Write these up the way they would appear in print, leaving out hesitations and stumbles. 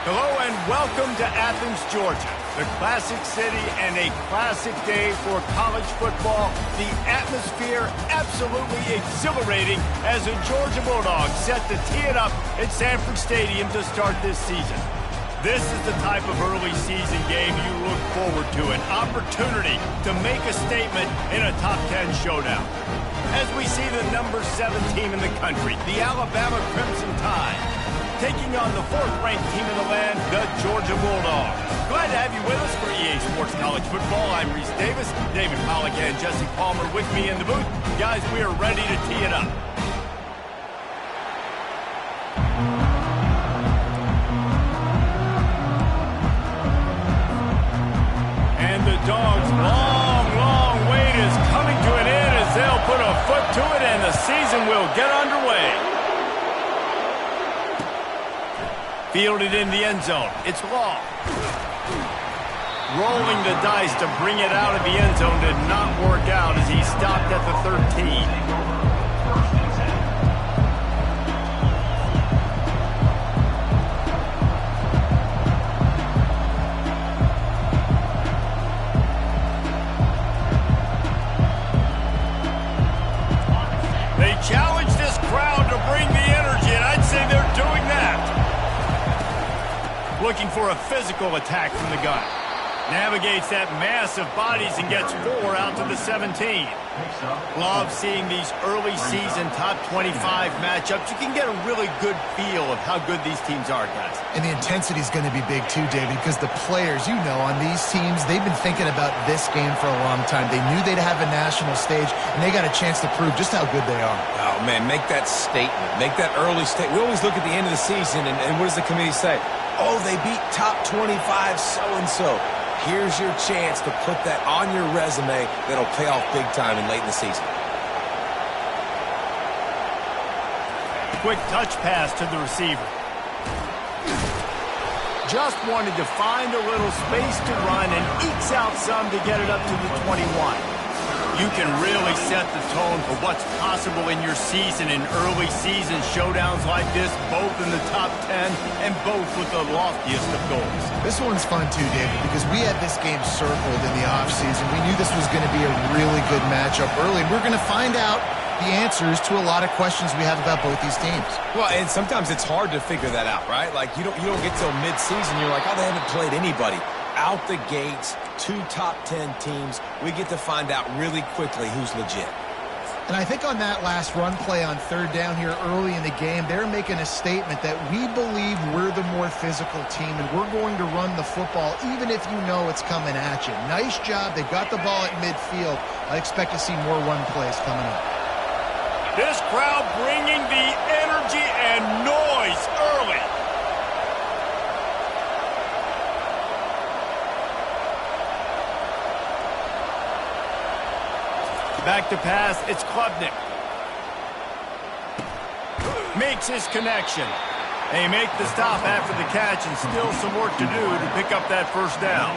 Hello and welcome to Athens, Georgia, the classic city and a classic day for college football. The atmosphere absolutely exhilarating as the Georgia Bulldogs set to tee it up at Sanford Stadium to start this season. This is the type of early season game you look forward to, an opportunity to make a statement in a top 10 showdown. As we see the number 7 team in the country, the Alabama Crimson Tide, taking on the 4th-ranked team in the land, the Georgia Bulldogs. Glad to have you with us for EA Sports College Football. I'm Reese Davis, David Pollack and Jesse Palmer with me in the booth. Guys, we are ready to tee it up. And the Dogs' long wait is coming to an end as they'll put a foot to it and the season will get underway. Fielded in the end zone. It's Law. Rolling the dice to bring it out of the end zone did not work out as he stopped at the 13. They challenge this crowd to bring the energy, and I'd say they're doing that. Looking for a physical attack from the gun. Navigates that mass of bodies and gets 4 out to the 17. Love seeing these early season top 25 matchups. You can get a really good feel of how good these teams are, guys. And the intensity is going to be big too, David, because the players, you know, on these teams, they've been thinking about this game for a long time. They knew they'd have a national stage, and they got a chance to prove just how good they are. Oh, man, make that statement. Make that early statement. We always look at the end of the season, and what does the committee say? Oh, they beat top 25 so-and-so. Here's your chance to put that on your resume that'll pay off big time and late in the season. Quick touch pass to the receiver. Just wanted to find a little space to run and ekes out some to get it up to the 21. You can really set the tone for what's possible in your season in early season showdowns like this, both in the top 10 and both with the loftiest of goals. This one's fun too, David, because we had this game circled in the offseason. We knew this was going to be a really good matchup early, and we're going to find out the answers to a lot of questions we have about both these teams. Well, and sometimes it's hard to figure that out, right? Like, you don't get till mid-season, you're like, oh, they haven't played anybody. Out the gates, 2 top 10 teams, we get to find out really quickly who's legit. And I think on that last run play on 3rd down here early in the game, they're making a statement that we believe we're the more physical team and we're going to run the football even if you know it's coming at you. Nice job. They've got the ball at midfield. I expect to see more run plays coming up. This crowd bringing the energy and noise early. Back to pass, it's Klubnik. Makes his connection. They make the stop after the catch and still some work to do to pick up that first down.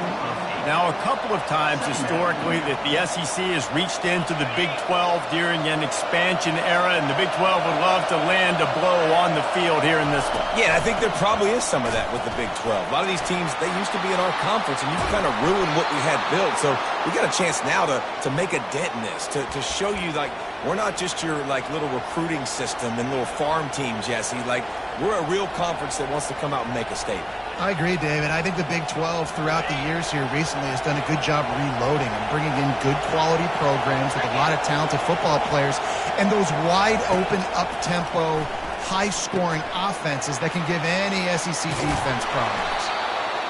Now, a couple of times historically that the SEC has reached into the Big 12 during an expansion era, and the Big 12 would love to land a blow on the field here in this one. Yeah, I think there probably is some of that with the Big 12. A lot of these teams, they used to be in our conference, and you've kind of ruined what we had built. So we got a chance now to make a dent in this, to show you, like, we're not just your, like, little recruiting system and little farm team, Jesse. Like, we're a real conference that wants to come out and make a statement. I agree, David. I think the Big 12 throughout the years here recently has done a good job reloading and bringing in good quality programs with a lot of talented football players and those wide open, up-tempo, high-scoring offenses that can give any SEC defense problems.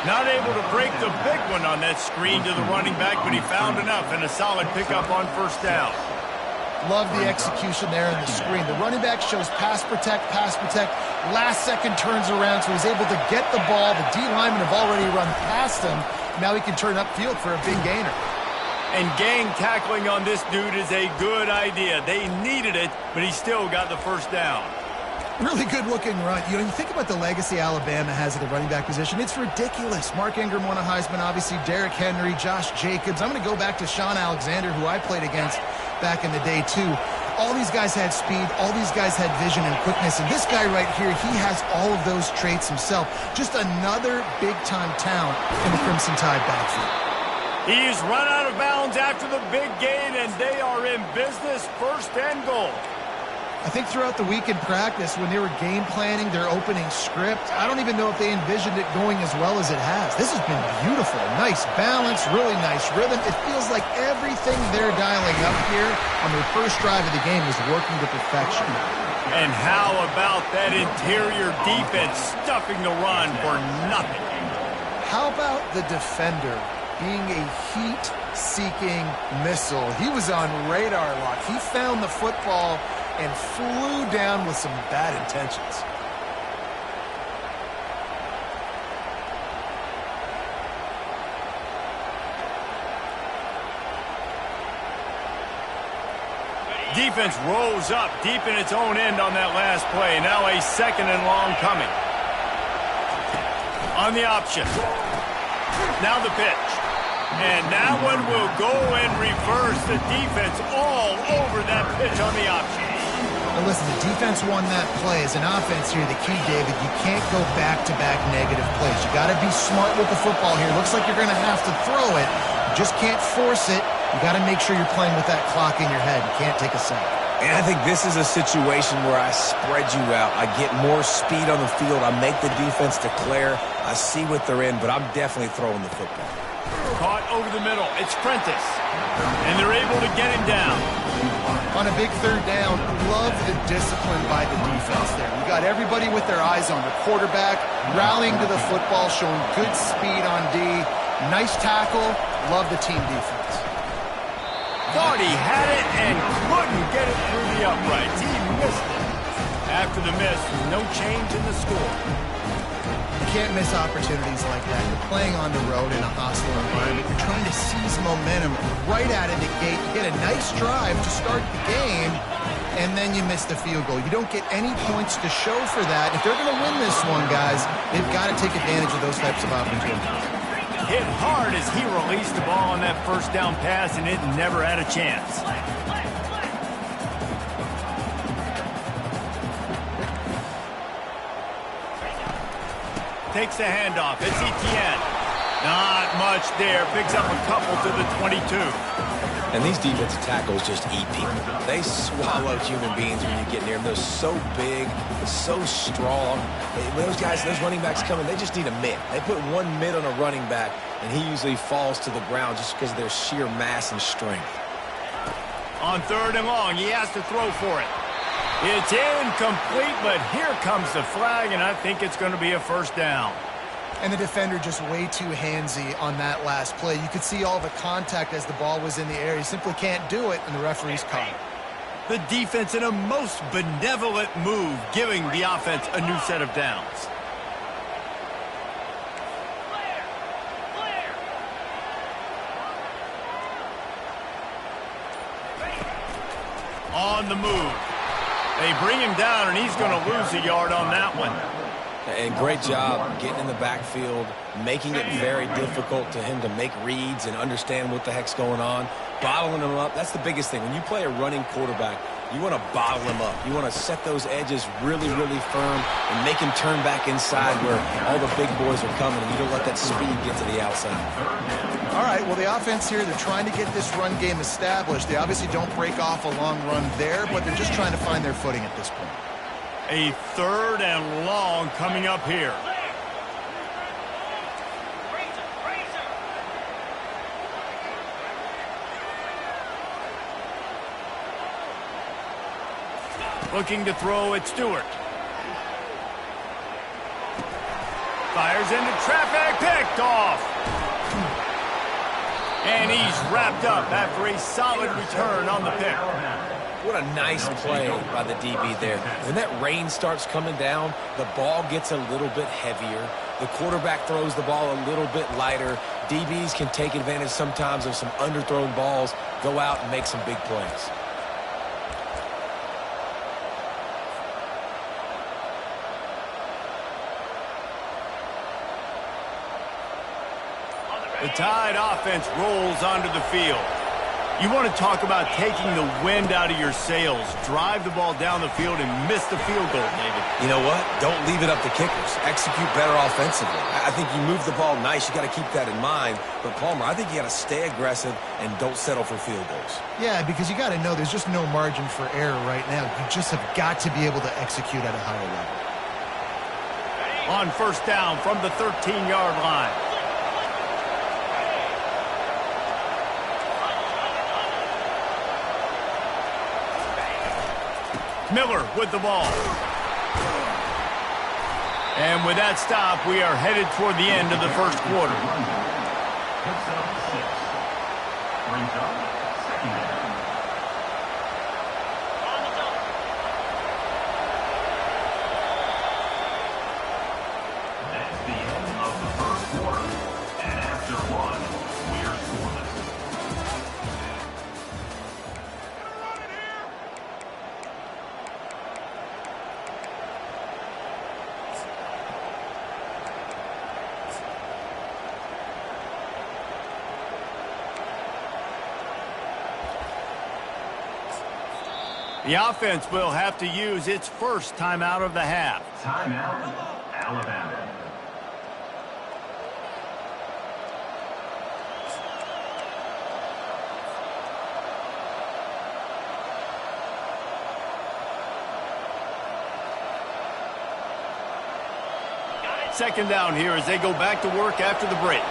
Not able to break the big one on that screen to the running back, but he found enough and a solid pickup on 1st down. Love the execution there on the screen. The running back shows pass protect. Last second turns around, so he's able to get the ball. The D linemen have already run past him. Now he can turn upfield for a big gainer. And gang tackling on this dude is a good idea. They needed it, but he still got the first down. Really good-looking run. You know, you think about the legacy Alabama has at the running back position. It's ridiculous. Mark Ingram won a Heisman, obviously. Derrick Henry, Josh Jacobs. I'm going to go back to Sean Alexander, who I played against back in the day, too. All these guys had speed. All these guys had vision and quickness. And this guy right here, he has all of those traits himself. Just another big-time talent in the Crimson Tide backfield. He's run out of bounds after the big gain, and they are in business, first and goal. I think throughout the week in practice, when they were game planning their opening script, I don't even know if they envisioned it going as well as it has. This has been beautiful. Nice balance, really nice rhythm. It feels like everything they're dialing up here on their first drive of the game is working to perfection. And how about that interior defense stuffing the run for nothing? How about the defender being a heat-seeking missile? He was on radar lock. He found the football and flew down with some bad intentions. Defense rose up deep in its own end on that last play. Now a second and long coming. On the option. Now the pitch. And that one will go and reverse the defense all over that pitch on the option. Now listen, the defense won that play. As an offense here, the key, David, you can't go back-to-back negative plays. You got to be smart with the football here. Looks like you're going to have to throw it. You just can't force it. You got to make sure you're playing with that clock in your head. You can't take a sack. And I think this is a situation where I spread you out. I get more speed on the field. I make the defense declare. I see what they're in, but I'm definitely throwing the football. Caught over the middle. It's Prentice. And they're able to get him down. On a big third down, love the discipline by the defense there. You got everybody with their eyes on the quarterback, rallying to the football, showing good speed on D. Nice tackle. Love the team defense. Thought he had it and couldn't get it through the uprights. He missed it. After the miss, no change in the score. You can't miss opportunities like that. You're playing on the road in a hostile environment. You're trying to seize momentum right out of the gate. You get a nice drive to start the game, and then you miss the field goal. You don't get any points to show for that. If they're going to win this one, guys, they've got to take advantage of those types of opportunities. Hit hard as he released the ball on that first down pass, and it never had a chance. Takes the handoff. It's Etienne. Not much there. Picks up a couple to the 22. And these defensive tackles just eat people. They swallow human beings when you get near them. They're so big, so strong. When those guys, those running backs come in, they just need a mitt. They put one mitt on a running back, and he usually falls to the ground just because of their sheer mass and strength. On third and long, he has to throw for it. It's incomplete, but here comes the flag, and I think it's going to be a first down. And the defender just way too handsy on that last play. You could see all the contact as the ball was in the air. He simply can't do it, and the referee's caught it. The defense in a most benevolent move, giving the offense a new set of downs. On the move. They bring him down, and he's going to lose a yard on that one. And great job getting in the backfield, making it very difficult to him to make reads and understand what the heck's going on, bottling him up. That's the biggest thing. When you play a running quarterback, you want to bottle him up. You want to set those edges really, really firm and make him turn back inside where all the big boys are coming, and you don't let that speed get to the outside. All right, well, the offense here, they're trying to get this run game established. They obviously don't break off a long run there, but they're just trying to find their footing at this point. A third and long coming up here. Looking to throw at Stewart. Fires into traffic, picked off. And he's wrapped up after a solid return on the pick. What a nice play by the DB there. When that rain starts coming down, the ball gets a little bit heavier. The quarterback throws the ball a little bit lighter. DBs can take advantage sometimes of some underthrown balls, go out and make some big plays. The Tide offense rolls onto the field. You want to talk about taking the wind out of your sails. Drive the ball down the field and miss the field goal, David. You know what? Don't leave it up to kickers. Execute better offensively. I think you move the ball nice. You got to keep that in mind. But, Palmer, I think you got to stay aggressive and don't settle for field goals. Yeah, because you got to know there's just no margin for error right now. You just have got to be able to execute at a higher level. On first down from the 13-yard line. Miller with the ball. And with that stop, we are headed toward the end of the first quarter. Picks up 6. Brings up second down. That's the end of the first quarter. And after one, we're scoreless. The offense will have to use its first timeout of the half. Timeout, Alabama. Second down here as they go back to work after the break.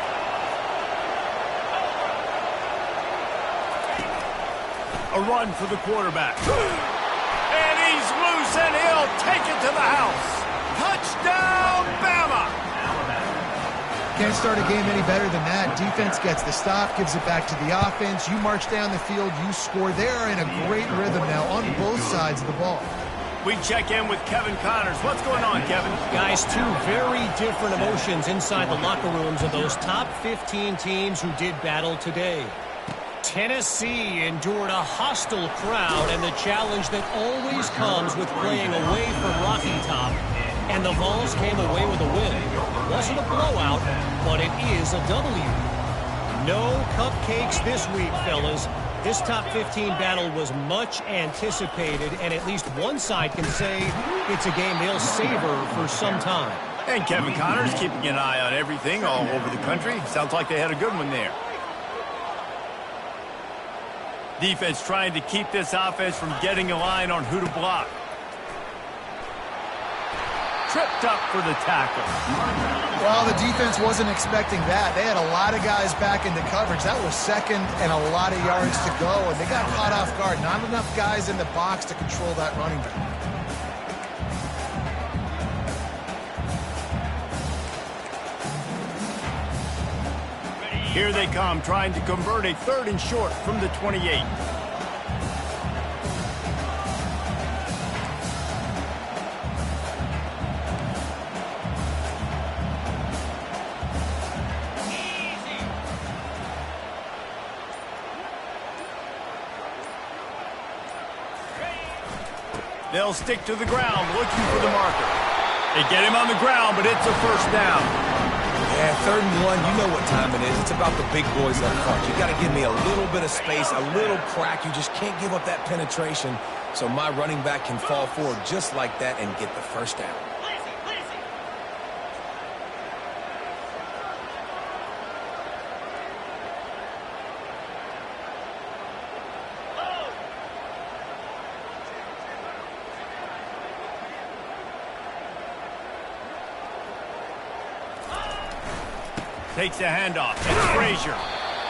A run for the quarterback. And he's loose, and he'll take it to the house. Touchdown, Bama! Can't start a game any better than that. Defense gets the stop, gives it back to the offense. You march down the field, you score. They're in a great rhythm now on both sides of the ball. We check in with Kevin Connors. What's going on, Kevin? Guys, two very different emotions inside the locker rooms of those top 15 teams who did battle today. Tennessee endured a hostile crowd and the challenge that always comes with playing away from Rocky Top. And the Vols came away with a win. It wasn't a blowout, but it is a W. No cupcakes this week, fellas. This top 15 battle was much anticipated, and at least one side can say it's a game they'll savor for some time. And Kevin Connors keeping an eye on everything all over the country. Sounds like they had a good one there. Defense trying to keep this offense from getting a line on who to block. Tripped up for the tackle. Well, the defense wasn't expecting that. They had a lot of guys back into coverage. That was second and a lot of yards to go, and they got caught off guard. Not enough guys in the box to control that running back. Here they come, trying to convert a 3rd and short from the 28. They'll stick to the ground, looking for the marker. They get him on the ground, but it's a first down. Yeah, 3rd and 1, you know what time it is. It's about the big boys up front. You got to give me a little bit of space, a little crack. You just can't give up that penetration, so my running back can fall forward just like that and get the first down. Takes the handoff. It's Frazier.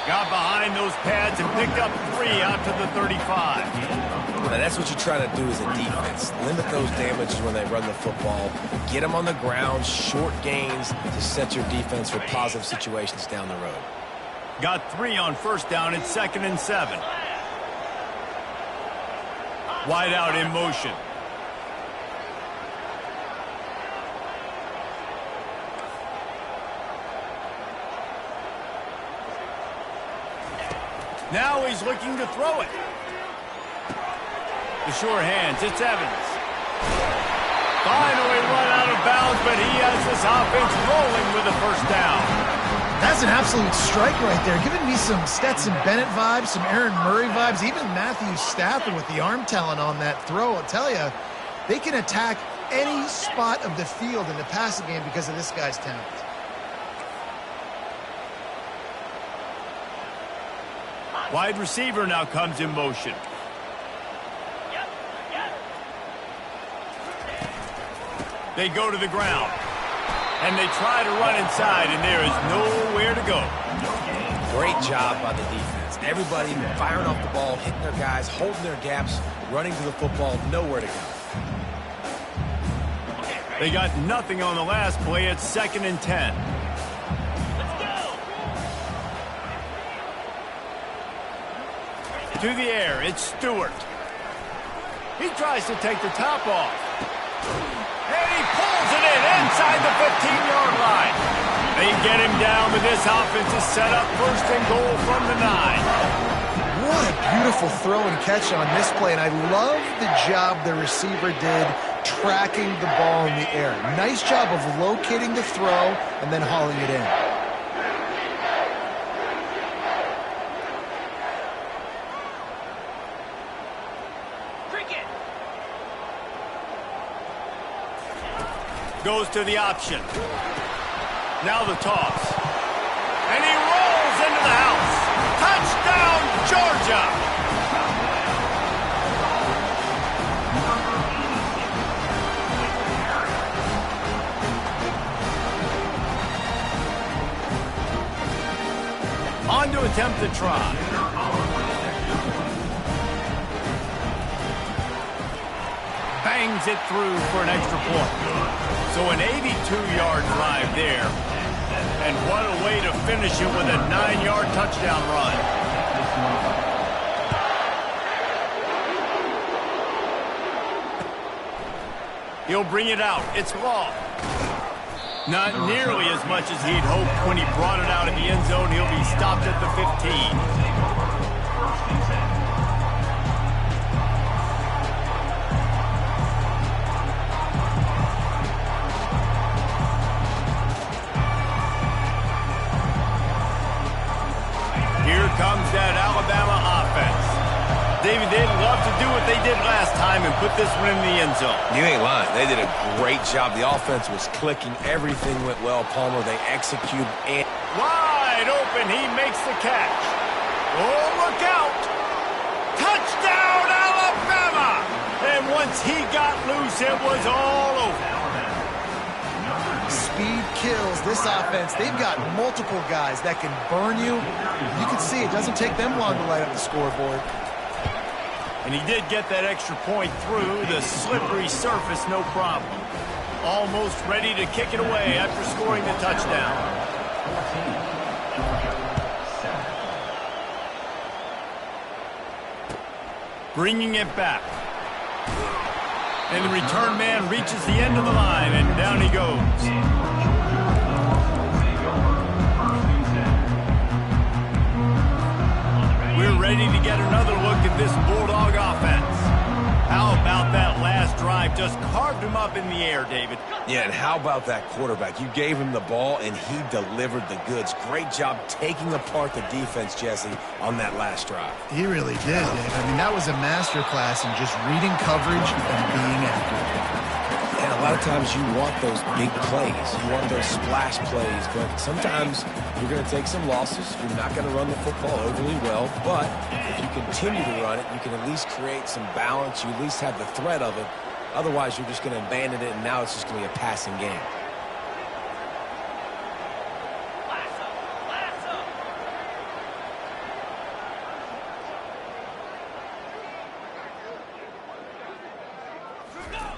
Got behind those pads and picked up 3 out to the 35. Now that's what you try to do as a defense. Limit those damages when they run the football. Get them on the ground, short gains to set your defense for positive situations down the road. Got 3 on first down. It's 2nd and 7. Wide out in motion. Now he's looking to throw it. The sure hands, it's Evans. Finally run out of bounds, but he has this offense rolling with a first down. That's an absolute strike right there. Giving me some Stetson Bennett vibes, some Aaron Murray vibes, even Matthew Stafford with the arm talent on that throw. I'll tell you, they can attack any spot of the field in the passing game because of this guy's talent. Wide receiver now comes in motion. They go to the ground. And they try to run inside, and there is nowhere to go. Great job by the defense. Everybody firing off the ball, hitting their guys, holding their gaps, running to the football, nowhere to go. They got nothing on the last play. It's 2nd and 10. To the air, it's Stewart. He tries to take the top off. And he pulls it in inside the 15-yard line. They get him down, but this offense is set up 1st and goal from the 9. What a beautiful throw and catch on this play, and I love the job the receiver did tracking the ball in the air. Nice job of locating the throw and then hauling it in. Goes to the option. Now the toss. And he rolls into the house. Touchdown, Georgia! On to attempt the try. Bangs it through for an extra point. So an 82-yard drive there. And what a way to finish it with a 9-yard touchdown run. He'll bring it out. It's Law. Not nearly as much as he'd hoped when he brought it out of the end zone. He'll be stopped at the 15. Comes that Alabama offense. David, they'd love to do what they did last time and put this one in the end zone. You ain't lying. They did a great job. The offense was clicking. Everything went well. Palmer, they executed. And wide open. He makes the catch. Oh, look out. Touchdown, Alabama. And once he got loose, it was all over. Speed kills. This offense, they've got multiple guys that can burn you. You can see it doesn't take them long to light up the scoreboard. And he did get that extra point through the slippery surface, no problem. Almost ready to kick it away after scoring the touchdown. Bringing it back. And the return man reaches the end of the line, and down he goes. We're ready to get another look at this Bulldog offense. How about that last drive? Just carved him up in the air, David. yeah, and how about that quarterback? You gave him the ball, and he delivered the goods. Great job taking apart the defense, Jesse, on that last drive. He really did, Dave. I mean, that was a masterclass in just reading coverage and being accurate. And a lot of times you want those big plays. You want those splash plays. But sometimes you're going to take some losses. You're not going to run the football overly well. But if you continue to run it, you can at least create some balance. You at least have the threat of it. Otherwise, you're just going to abandon it, and now it's just going to be a passing game.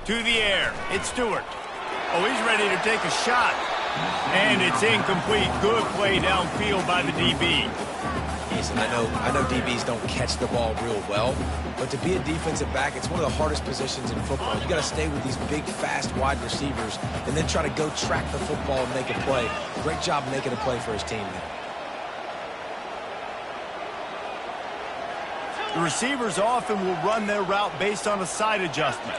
To the air. It's Stewart. Oh, he's ready to take a shot. And it's incomplete. Good play downfield by the DB. Listen, I know DBs don't catch the ball real well, but to be a defensive back, it's one of the hardest positions in football. You got to stay with these big, fast, wide receivers and then try to go track the football and make a play. Great job making a play for his team there. The receivers often will run their route based on a side adjustment.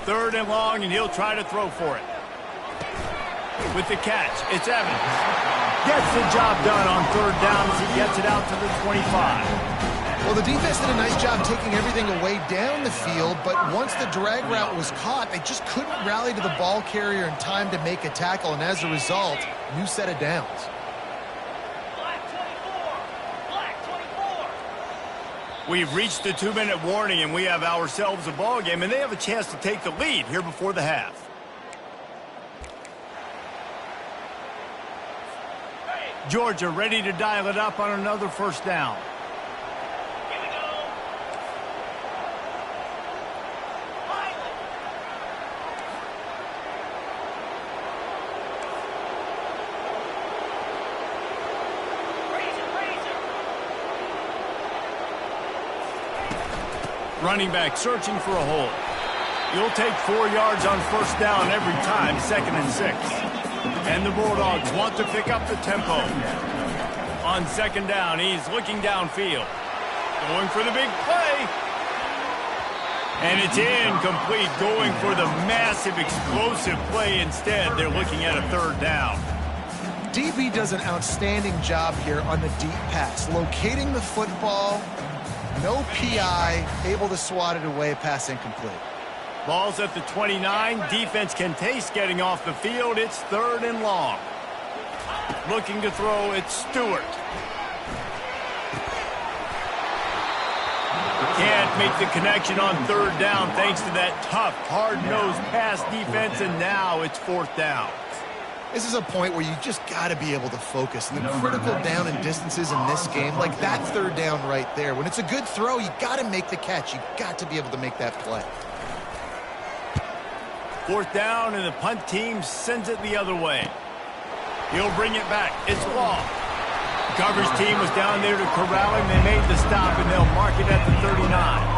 3rd and long, and he'll try to throw for it. With the catch, it's Evans. Gets the job done on 3rd down as he gets it out to the 25. Well, the defense did a nice job taking everything away down the field, but once the drag route was caught, they just couldn't rally to the ball carrier in time to make a tackle, and as a result, new set of downs. We've reached the 2-minute warning, and we have ourselves a ball game, and they have a chance to take the lead here before the half. Georgia ready to dial it up on another 1st down. Running back searching for a hole. You'll take 4 yards on 1st down every time, 2nd and 6. And the Bulldogs want to pick up the tempo. On 2nd down, he's looking downfield. Going for the big play. And it's incomplete, going for the massive explosive play instead. They're looking at a 3rd down. DB does an outstanding job here on the deep pass, locating the football. No PI, able to swat it away, pass incomplete. Ball's at the 29. Defense can taste getting off the field. It's 3rd and long. Looking to throw, it's Stewart. Can't make the connection on 3rd down thanks to that tough, hard-nosed pass defense, and now it's 4th down. This is a point where you just got to be able to focus. And the critical down and distances in this game, like that 3rd down right there, when it's a good throw, you got to make the catch. You got to be able to make that play. 4th down, and the punt team sends it the other way. He'll bring it back. It's Law. Coverage team was down there to corral him. They made the stop, and they'll mark it at the 39.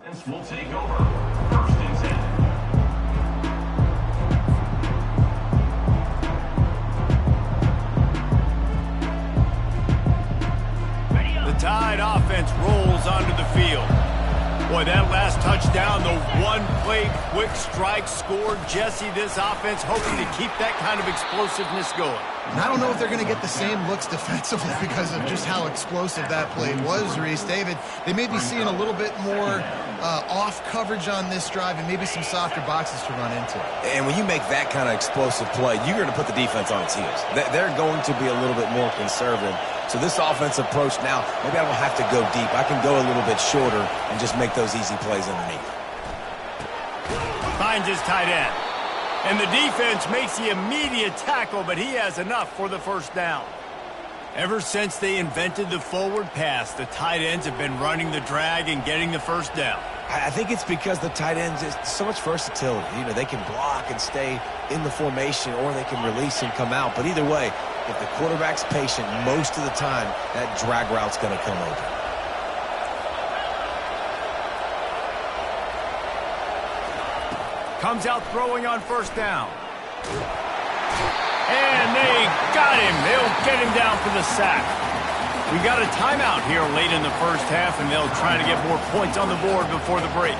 This will take over. 1st and 10. The Tide offense rolls onto the field. Boy, that last touchdown, the one-play quick strike scored. Jesse, this offense hoping to keep that kind of explosiveness going. And I don't know if they're going to get the same looks defensively because of just how explosive that play was, Reese. David, they may be seeing a little bit more off coverage on this drive and maybe some softer boxes to run into. And when you make that kind of explosive play, you're going to put the defense on its heels. They're going to be a little bit more conservative. So this offensive approach now, maybe I don't have to go deep. I can go a little bit shorter and just make those easy plays underneath. Finds his tight end. And the defense makes the immediate tackle, but he has enough for the 1st down. Ever since they invented the forward pass, the tight ends have been running the drag and getting the 1st down. I think it's because the tight ends is so much versatility. You know, they can block and stay in the formation, or they can release and come out. But either way, if the quarterback's patient most of the time, that drag route's going to come open. Comes out throwing on first down. And they got him. They'll get him down for the sack. We got a timeout here late in the first half, and they'll try to get more points on the board before the break.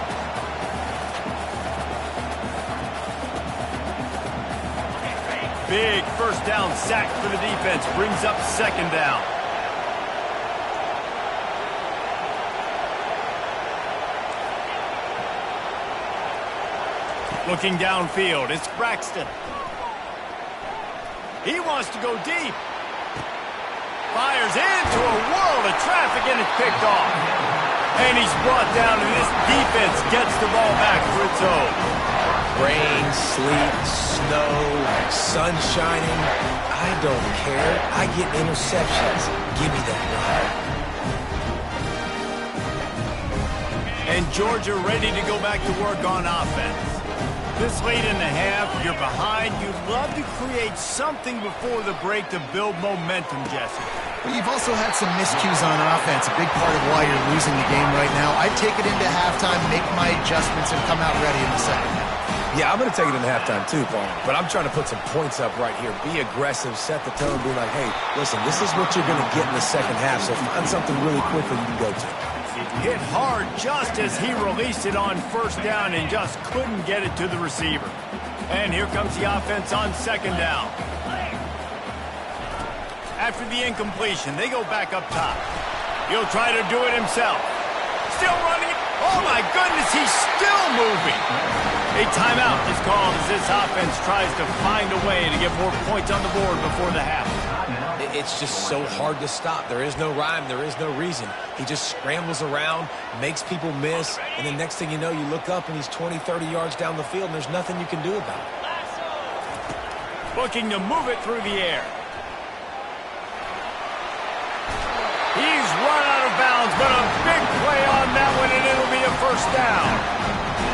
Big first down sack for the defense. Brings up second down. Looking downfield, it's Braxton. He wants to go deep. Fires into a world of traffic, and it's picked off. And he's brought down, and this defense gets the ball back for its own. Rain, sleet, snow, sun shining. I don't care. I get interceptions. Give me that rock. And Georgia ready to go back to work on offense. This late in the half, you're behind. You'd love to create something before the break to build momentum, Jesse. Well, you've also had some miscues on offense, a big part of why you're losing the game right now. I'd take it into halftime, make my adjustments, and come out ready in the second half. Yeah, I'm going to take it into halftime too, Paul. But I'm trying to put some points up right here. Be aggressive, set the tone, be like, hey, listen, this is what you're going to get in the second half, so find something really quickly you can go to. Hit hard just as he released it on first down and just couldn't get it to the receiver. And here comes the offense on second down. After the incompletion, they go back up top. He'll try to do it himself. Still running it. Oh, my goodness, he's still moving. A timeout is called as this offense tries to find a way to get more points on the board before the half. It's just so hard to stop. There is no rhyme. There is no reason. He just scrambles around, makes people miss, and the next thing you know, you look up and he's 20, 30 yards down the field, and there's nothing you can do about it. Looking to move it through the air. He's run out of bounds, but a big play on that one, and it'll be a first down.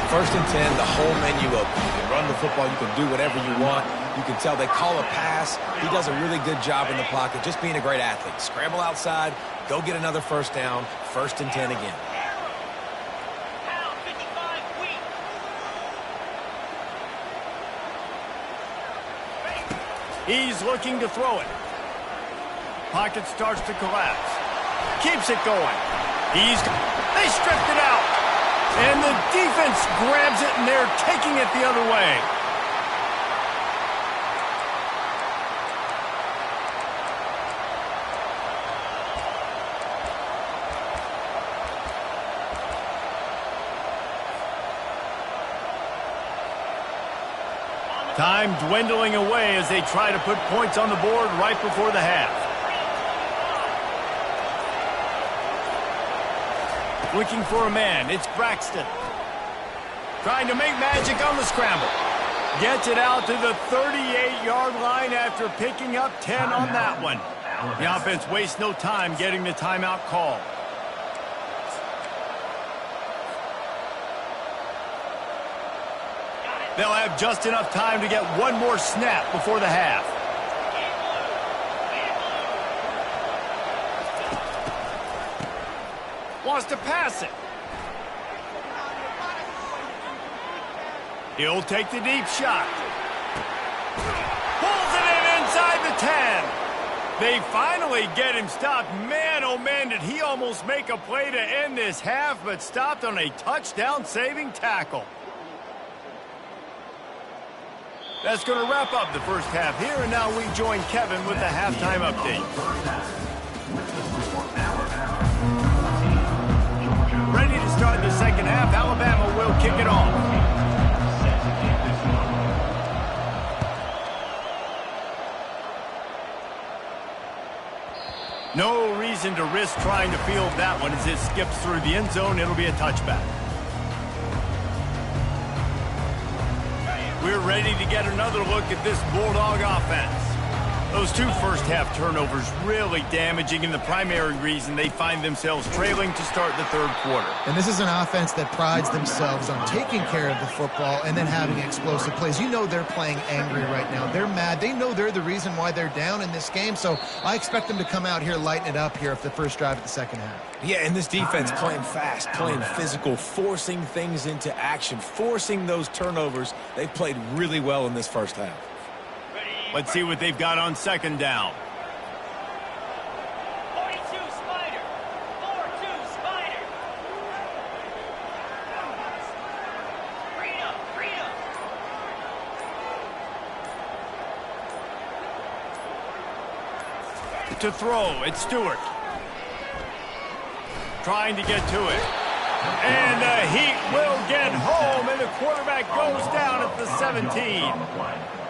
First and 10, the whole menu open. You can run the football. You can do whatever you want. You can tell they call a pass. He does a really good job in the pocket, just being a great athlete. Scramble outside, go get another first down, first and 10 again. He's looking to throw it. Pocket starts to collapse. Keeps it going. They stripped it out. And the defense grabs it, and they're taking it the other way. Time dwindling away as they try to put points on the board right before the half. Looking for a man, it's Braxton. Trying to make magic on the scramble. Gets it out to the 38-yard line after picking up 10 on that one. The offense wastes no time getting the timeout call. They'll have just enough time to get one more snap before the half. Wants to pass it. He'll take the deep shot. Pulls it in inside the 10. They finally get him stopped. Man, oh man, did he almost make a play to end this half, but stopped on a touchdown-saving tackle. That's going to wrap up the first half here, and now we join Kevin with the halftime update. Ready to start the second half. Alabama will kick it off. No reason to risk trying to field that one as it skips through the end zone. It'll be a touchback. We're ready to get another look at this Bulldog offense. Those two first-half turnovers really damaging, and the primary reason they find themselves trailing to start the third quarter. And this is an offense that prides themselves on taking care of the football and then having explosive plays. You know they're playing angry right now. They're mad. They know they're the reason why they're down in this game, so I expect them to come out here, lighten it up here for the first drive of the second half. Yeah, and this defense playing fast, playing physical, forcing things into action, forcing those turnovers. They played really well in this first half. Let's see what they've got on second down. 42 Spider. 4-2 Spider. Freedom. To throw, it's Stewart. Trying to get to it. And the Heat will get home, and the quarterback goes down at the 17.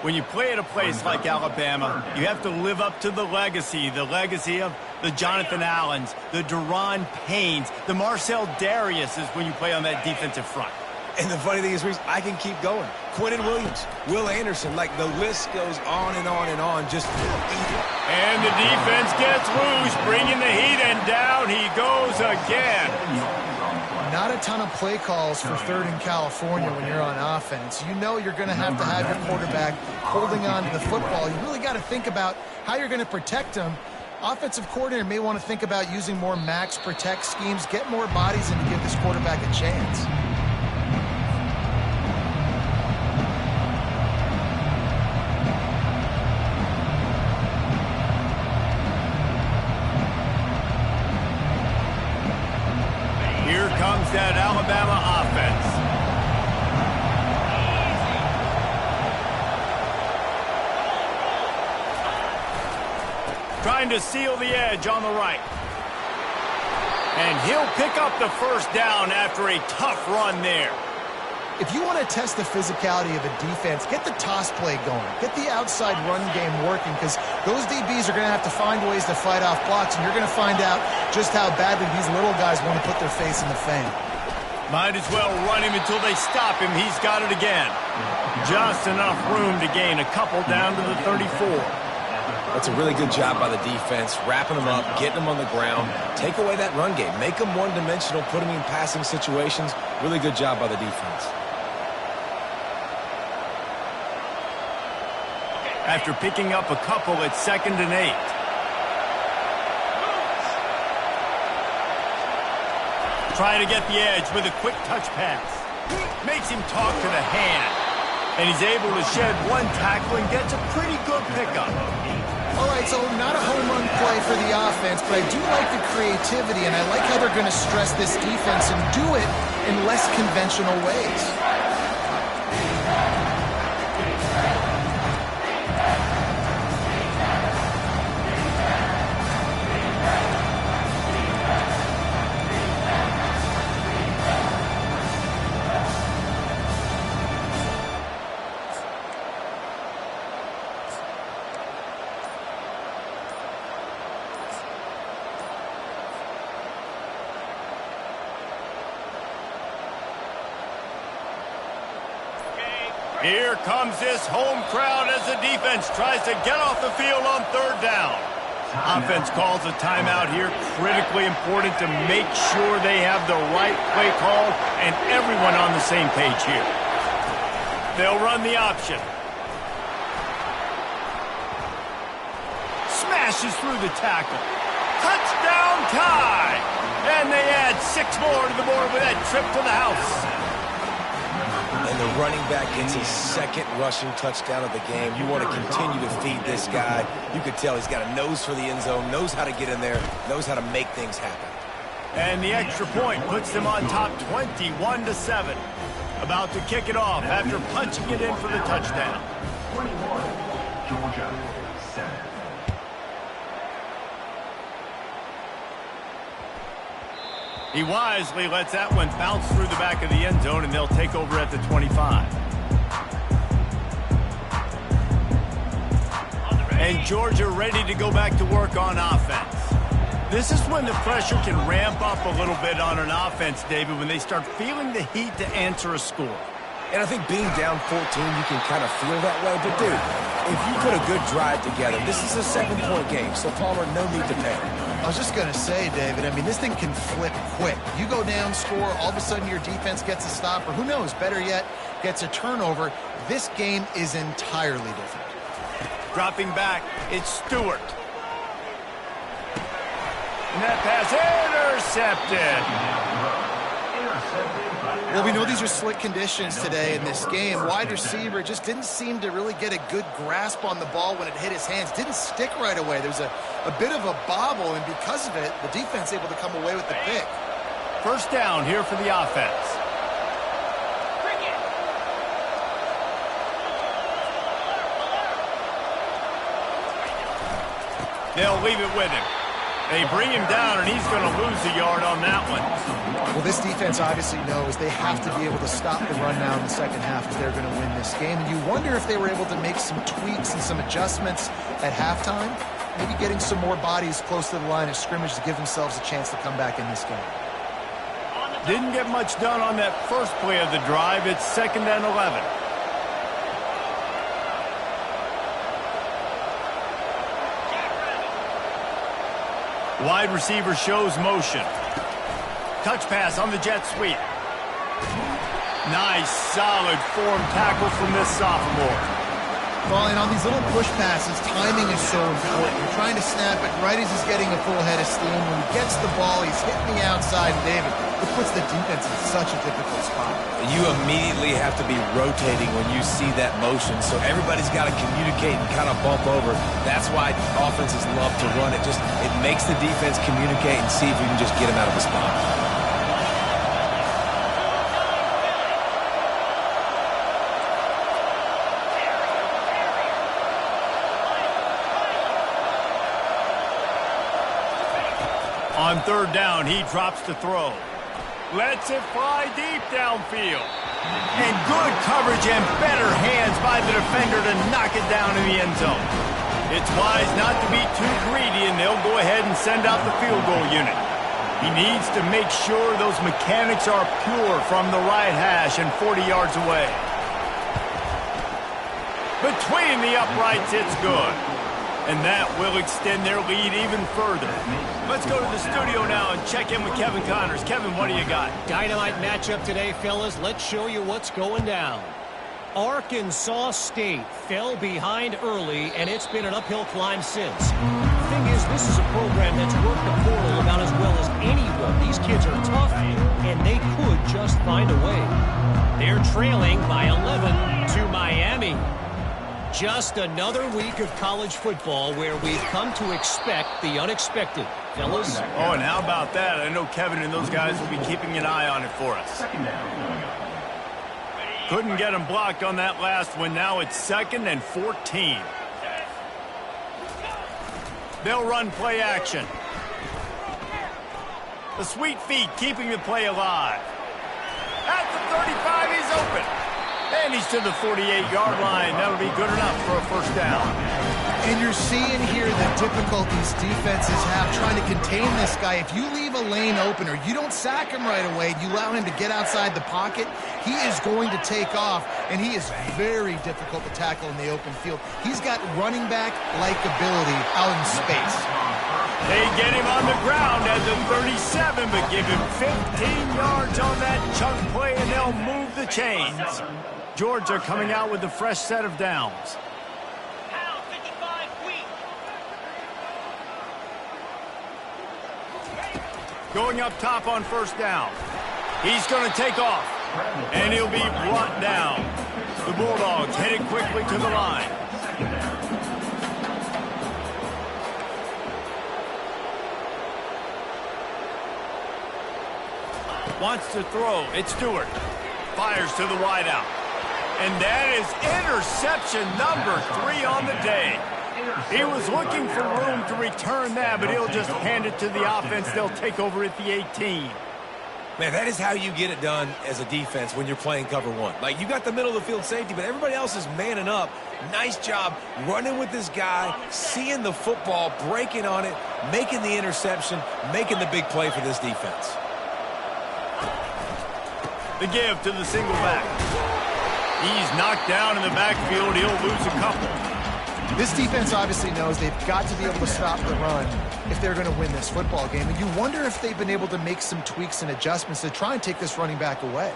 When you play at a place like Alabama, you have to live up to the legacy of the Jonathan Allens, the Deron Paynes, the Marcel Dariuses when you play on that defensive front. And the funny thing is, Reese, I can keep going. Quentin Williams, Will Anderson, like the list goes on and on and on. Just and the defense gets loose, bringing the Heat, and down he goes again. Not a ton of play calls for third in California when you're on offense. You know you're going to have your quarterback holding on to the football. You really got to think about how you're going to protect him. Offensive coordinator may want to think about using more max protect schemes, get more bodies in to give this quarterback a chance. Here comes that Alabama offense. Trying to seal the edge on the right. And he'll pick up the first down after a tough run there. If you want to test the physicality of a defense, get the toss play going. Get the outside run game working, because those DBs are going to have to find ways to fight off blocks, and you're going to find out just how badly these little guys want to put their face in the fan. Might as well run him until they stop him. He's got it again. Just enough room to gain a couple down to the 34. That's a really good job by the defense, wrapping them up, getting them on the ground. Take away that run game. Make them one-dimensional, put them in passing situations. Really good job by the defense. After picking up a couple, it's 2nd and 8. Trying to get the edge with a quick touch pass. Makes him talk to the hand. And he's able to shed one tackle and gets a pretty good pickup. All right, so not a home run play for the offense, but I do like the creativity, and I like how they're going to stress this defense and do it in less conventional ways. Here comes this home crowd as the defense tries to get off the field on third down. Offense calls a timeout here. Critically important to make sure they have the right play call and everyone on the same page here. They'll run the option. Smashes through the tackle. Touchdown tie! And they add 6 more to the board with that trip to the house. And the running back gets his 2nd rushing touchdown of the game. You want to continue to feed this guy. You could tell he's got a nose for the end zone, knows how to get in there, knows how to make things happen. And the extra point puts them on top 21-7. About to kick it off after punching it in for the touchdown. 21, Georgia, 7. He wisely lets that one bounce through the back of the end zone, and they'll take over at the 25. And Georgia ready to go back to work on offense. This is when the pressure can ramp up a little bit on an offense, David, when they start feeling the heat to answer a score. And I think being down 14, you can kind of feel that way. But, dude, if you put a good drive together, this is a 7-point game. So, Palmer, no need to panic. I was just going to say, David, I mean, this thing can flip quick. You go down, score, all of a sudden your defense gets a stop, or who knows, better yet, gets a turnover. This game is entirely different. Dropping back, it's Stewart. And that pass intercepted. Well, we know these are slick conditions today in this game. Wide receiver just didn't seem to really get a good grasp on the ball when it hit his hands. Didn't stick right away. There's a bit of a bobble, and because of it, the defense able to come away with the pick. First down here for the offense. They'll leave it with him. They bring him down, and he's going to lose a yard on that one. Well, this defense obviously knows they have to be able to stop the run now in the second half if they're going to win this game. And you wonder if they were able to make some tweaks and some adjustments at halftime, maybe getting some more bodies close to the line of scrimmage to give themselves a chance to come back in this game. Didn't get much done on that first play of the drive. It's 2nd and 11. Wide receiver shows motion. Touch pass on the jet sweep. Nice, solid form tackle from this sophomore. Well, and on these little push passes, timing is so important. You're trying to snap it right as he's getting a full head of steam. When he gets the ball, he's hitting the outside, and David, it puts the defense in such a difficult spot. You immediately have to be rotating when you see that motion, so everybody's got to communicate and kind of bump over. That's why offenses love to run it. It makes the defense communicate and see if we can just get him out of the spot. On 3rd down, he drops to throw. Lets it fly deep downfield. And good coverage and better hands by the defender to knock it down in the end zone. It's wise not to be too greedy, and they'll go ahead and send out the field goal unit. He needs to make sure those mechanics are pure from the right hash and 40 yards away. Between the uprights, it's good. And that will extend their lead even further. Let's go to the studio now and check in with Kevin Connors. Kevin, what do you got? Dynamite matchup today, fellas. Let's show you what's going down. Arkansas State fell behind early, and it's been an uphill climb since. The thing is, this is a program that's worked the portal about as well as anyone. These kids are tough, and they could just find a way. They're trailing by 11 to Miami. Just another week of college football where we've come to expect the unexpected. Fellas? Oh, and how about that? I know Kevin and those guys will be keeping an eye on it for us. Couldn't get him blocked on that last one. Now it's 2nd and 14. They'll run play action. The sweet feet keeping the play alive. At the 35, he's open. And he's to the 48-yard line. That'll be good enough for a first down. And you're seeing here the difficulties defenses have trying to contain this guy. If you leave a lane open or you don't sack him right away, you allow him to get outside the pocket, he is going to take off, and he is very difficult to tackle in the open field. He's got running back-like ability out in space. They get him on the ground at the 37, but give him 15 yards on that chunk play, and they'll move the chains. Georgia coming out with a fresh set of downs. Going up top on first down. He's going to take off, and he'll be brought down. The Bulldogs headed quickly to the line. Wants to throw. It's Stewart. Fires to the wideout. And that is interception number 3 on the day. He was looking for room to return that, but he'll just hand it to the offense. They'll take over at the 18. Man, that is how you get it done as a defense when you're playing cover one. Like, you got the middle of the field safety, but everybody else is manning up. Nice job running with this guy, seeing the football, breaking on it, making the interception, making the big play for this defense. The give to the single back. He's knocked down in the backfield. He'll lose a couple. This defense obviously knows they've got to be able to stop the run if they're going to win this football game. And you wonder if they've been able to make some tweaks and adjustments to try and take this running back away.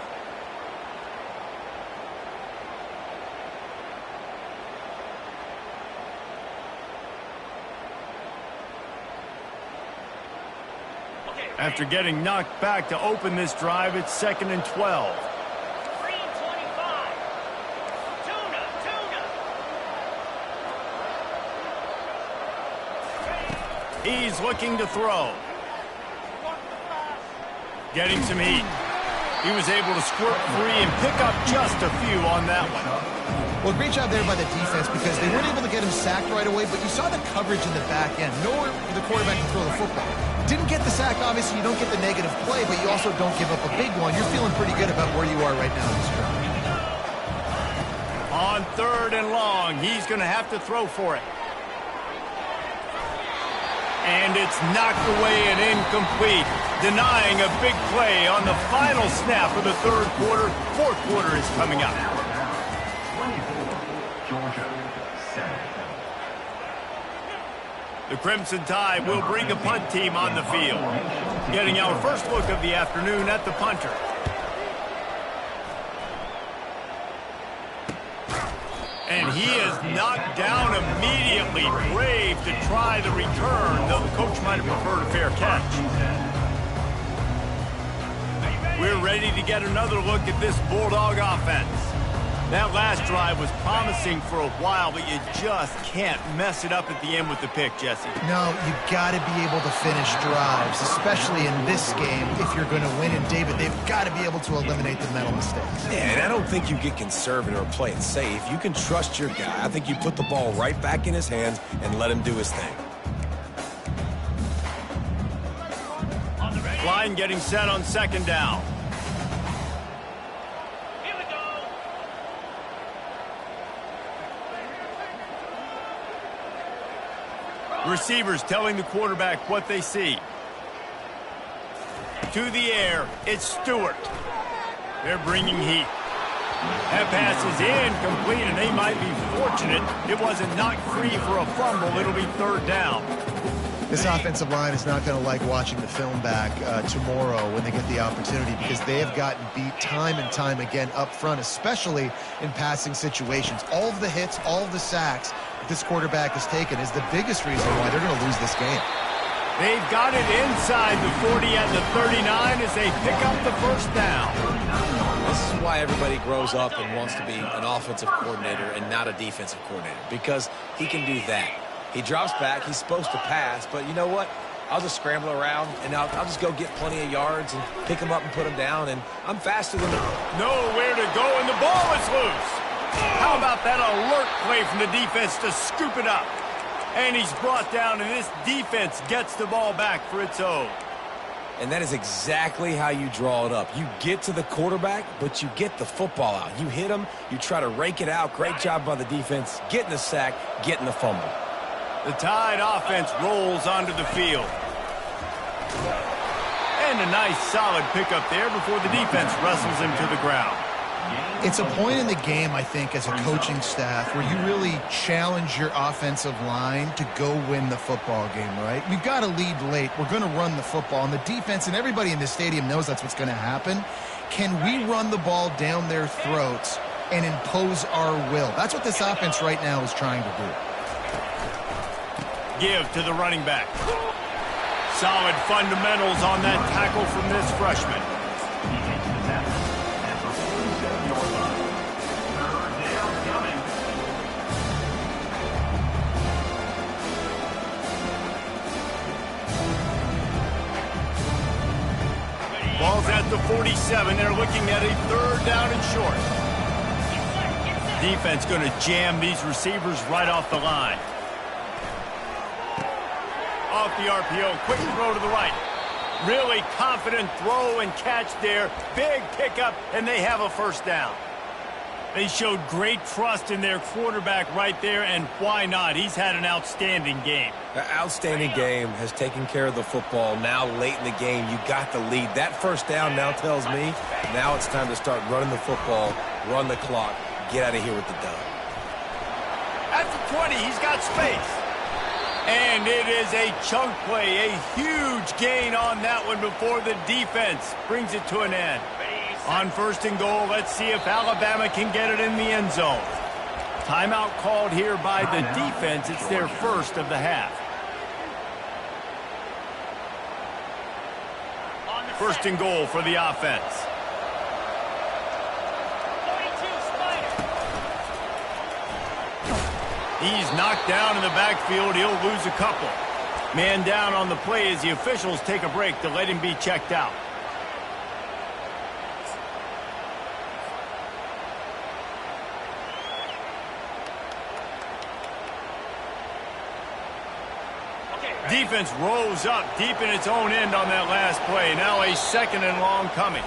After getting knocked back to open this drive, it's 2nd and 12. 3 and 25. Tuna. He's looking to throw. Getting some heat. He was able to squirt free and pick up just a few on that one. Well, great job there by the defense because they weren't able to get him sacked right away, but you saw the coverage in the back end. Nowhere for the quarterback to throw the football. Didn't get the sack, obviously. You don't get the negative play, but you also don't give up a big one. You're feeling pretty good about where you are right now in this drive. On 3rd and long, he's going to have to throw for it. And it's knocked away and incomplete, denying a big play on the final snap of the 3rd quarter. 4th quarter is coming up. 24, Georgia, 7. The Crimson Tide will bring the punt team on the field. Getting our first look of the afternoon at the punter. And he is knocked down immediately. Brave to try the return, though the coach might have preferred a fair catch. We're ready to get another look at this Bulldog offense. That last drive was promising for a while, but you just can't mess it up at the end with the pick, Jesse. No, you got to be able to finish drives, especially in this game if you're going to win. And, David, they've got to be able to eliminate the mental mistakes. Yeah, and I don't think you get conservative or play it safe. You can trust your guy. I think you put the ball right back in his hands and let him do his thing. Line getting set on 2nd down. Receivers telling the quarterback what they see. To the air, it's Stewart. They're bringing heat. That pass is incomplete, and they might be fortunate it wasn't knocked free for a fumble. It'll be 3rd down. This offensive line is not going to like watching the film back tomorrow when they get the opportunity because they have gotten beat time and time again up front, especially in passing situations. All of the hits, all of the sacks that this quarterback has taken is the biggest reason why they're going to lose this game. They've got it inside the 40 at the 39 as they pick up the 1st down. This is why everybody grows up and wants to be an offensive coordinator and not a defensive coordinator, because he can do that. He drops back. He's supposed to pass, but you know what? I'll just scramble around, and I'll just go get plenty of yards and pick him up and put him down, and I'm faster than him. Nowhere to go, and the ball is loose. How about that alert play from the defense to scoop it up? And he's brought down, and this defense gets the ball back for its own. And that is exactly how you draw it up. You get to the quarterback, but you get the football out. You hit him, you try to rake it out. Great job by the defense, getting the sack, getting the fumble. The Tide offense rolls onto the field. And a nice solid pickup there before the defense wrestles him to the ground. It's a point in the game, I think, as a coaching staff where you really challenge your offensive line to go win the football game, right? We've got to lead late. We're going to run the football. And the defense and everybody in the stadium knows that's what's going to happen. Can we run the ball down their throats and impose our will? That's what this offense right now is trying to do. Give to the running back. Solid fundamentals on that tackle from this freshman. Ball's at the 47. They're looking at a 3rd down and short. Defense going to jam these receivers right off the line. Off the RPO, quick throw to the right. Really confident throw and catch there. Big pickup, and they have a 1st down. They showed great trust in their quarterback right there, and why not? He's had an outstanding game. The outstanding game has taken care of the football. Now late in the game, you got the lead. That 1st down now tells me now it's time to start running the football, run the clock, get out of here with the dub. At the 20, he's got space. And it is a chunk play, a huge gain on that one before the defense brings it to an end. On 1st and goal, let's see if Alabama can get it in the end zone. Timeout called here by the defense. It's their first of the half. 1st and goal for the offense. He's knocked down in the backfield. He'll lose a couple. Man down on the play as the officials take a break to let him be checked out. Defense rolls up deep in its own end on that last play. Now a 2nd and long coming.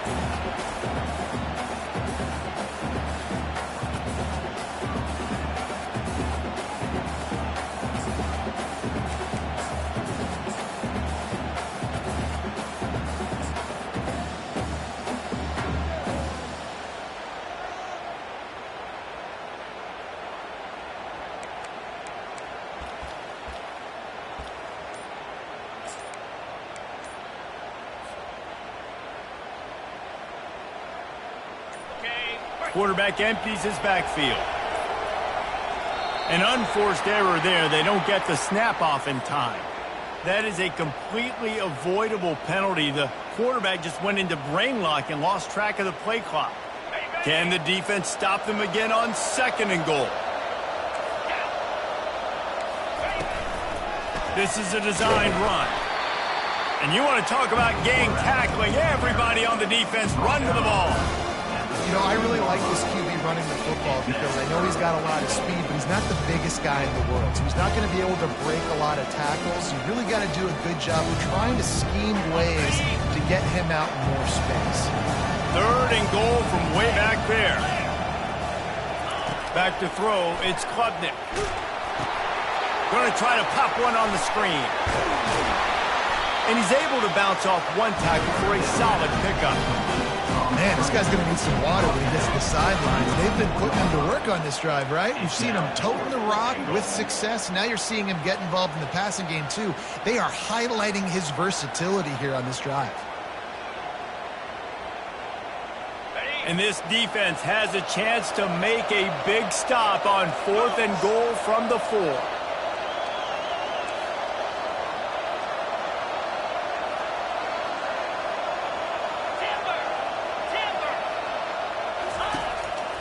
Quarterback empties his backfield. An unforced error there. They don't get the snap off in time. That is a completely avoidable penalty. The quarterback just went into brain lock and lost track of the play clock. Can the defense stop them again on 2nd and goal? This is a designed run. And you want to talk about gang tackling. Everybody on the defense run to the ball. You know, I really like this QB running the football because I know he's got a lot of speed, but he's not the biggest guy in the world. So he's not going to be able to break a lot of tackles. You really got to do a good job of trying to scheme ways to get him out in more space. 3rd and goal from way back there. Back to throw, it's Klubnik. Going to try to pop one on the screen. And he's able to bounce off one tackle for a solid pickup. Man, this guy's going to need some water when he gets to the sidelines. They've been putting him to work on this drive, right? You've seen him toting the rock with success. Now you're seeing him get involved in the passing game, too. They are highlighting his versatility here on this drive. And this defense has a chance to make a big stop on 4th and goal from the 4.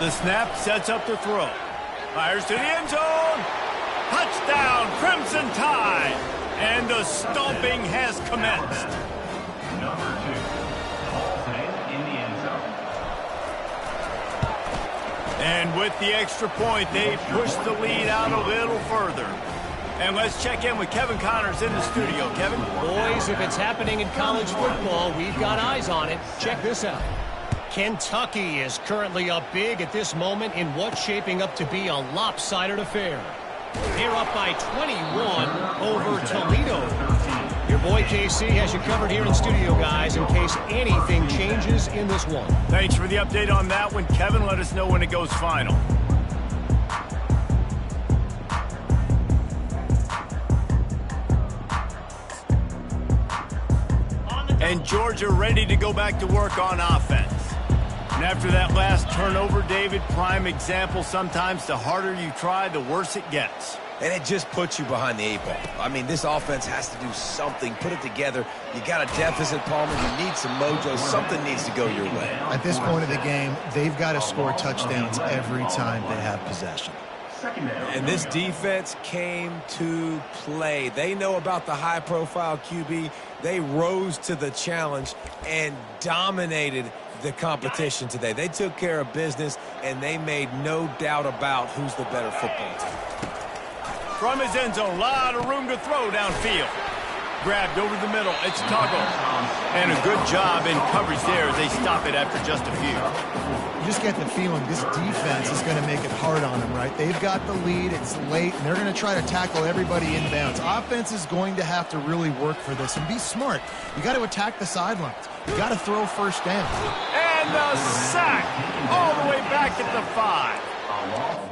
The snap sets up the throw. Fires to the end zone. Touchdown, Crimson Tide. And the stomping has commenced. Number 2. Falls in the end zone. And with the extra point, they push the lead out a little further. And let's check in with Kevin Connors in the studio. Kevin? Boys, if it's happening in college football, we've got eyes on it. Check this out. Kentucky is currently up big at this moment in what's shaping up to be a lopsided affair. They're up by 21 over Toledo. Your boy KC has you covered here in studio, guys, in case anything changes in this one. Thanks for the update on that one, Kevin. Let us know when it goes final. And Georgia ready to go back to work on offense. And after that last turnover, David, prime example, sometimes the harder you try, the worse it gets. And it just puts you behind the 8 ball. I mean, this offense has to do something, put it together. You got a deficit, Palmer. You need some mojo. Something needs to go your way. At this point of the game, they've got to score touchdowns every time they have possession. And this defense came to play. They know about the high-profile QB. They rose to the challenge and dominated the competition today. They took care of business, and they made no doubt about who's the better football team. From his end zone, a lot of room to throw downfield. Grabbed over the middle. It's Tuggle. And a good job in coverage there as they stop it after just a few. You just get the feeling this defense is going to make it hard on them, right? They've got the lead. It's late, and they're going to try to tackle everybody inbounds. Offense is going to have to really work for this and be smart. You got to attack the sidelines. You got to throw first down. And the sack all the way back at the 5. foul off.